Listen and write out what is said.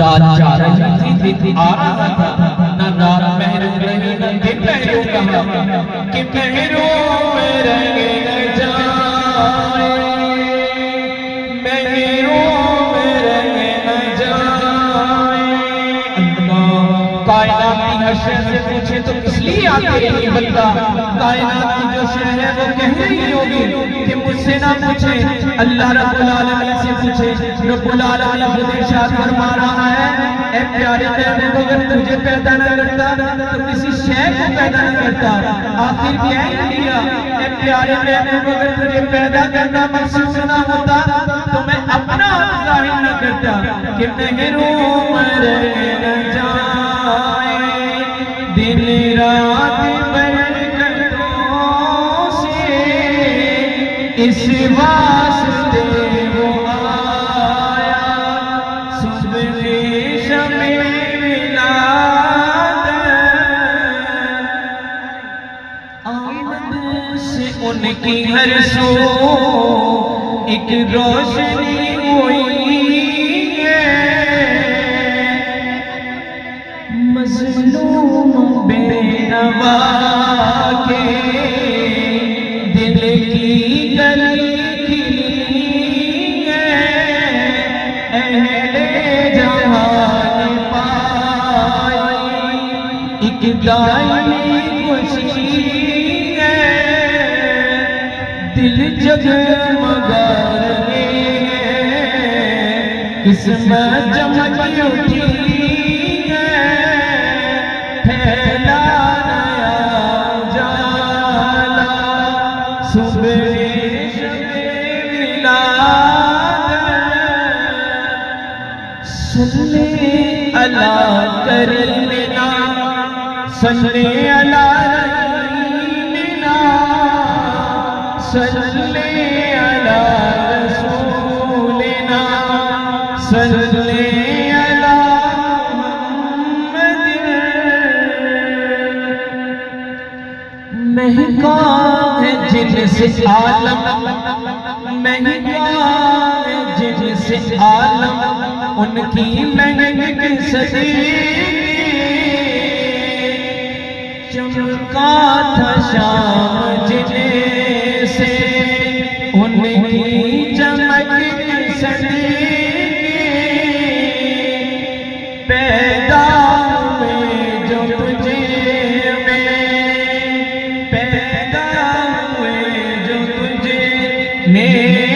رات جا رہی تھی دن آ رہا تھا، نہ رات محروم رہی نہ دن محروم رہا، کہ محروم رہ نہ جائے، محروم رہ نہ جائے۔ اللہ کائنات کی ہر شے سے پوچھے تو کس لیے آتے رہی بندہ، کائنات کی جو شے ہے وہ کہہ رہی ہوگی کہ مجھ سے نہ پوچھے، اللہ رب العالمین سے پوچھے۔ رب العالمین خود ارشاد فرما رہا ہے، اے پیارے محبوب اگر تجھے پیدا نہ کرتا تو کسی شے کو پیدا نہ کرتا، آخر کیا ہی لیا۔ اے پیارے محبوب اگر تجھے پیدا کرنا مقصود نہ ہوتا تو میں اپنا ظاہر نہ کرتا کہ محروم رہ نہ جائے، دن رات برکتوں سے اس واسطے وہ آیا، صبح شب ولادت آمد سے ان کی ہر سو ایک روشنی ہوئی ہے، مظلوم بے نوا کے دل کی گلی کھلی ہے، اہل جہان پائی ایک دائمی خوشی ہے، دل جگمگا رہے ہیں، قسمت چمک اٹھی ہے، پھیلا نیا اجالا، صبح شب ولادت۔ صلی علی کریمنا، صلی علی رحیمنا، صلی علی رسولنا، صلی علی محمد۔ مہکا ہے جن سے عالم، مہکا ہے جن سے عالم، ان کی مہک صدیقی، چمکا تھا شام جن سے ان کی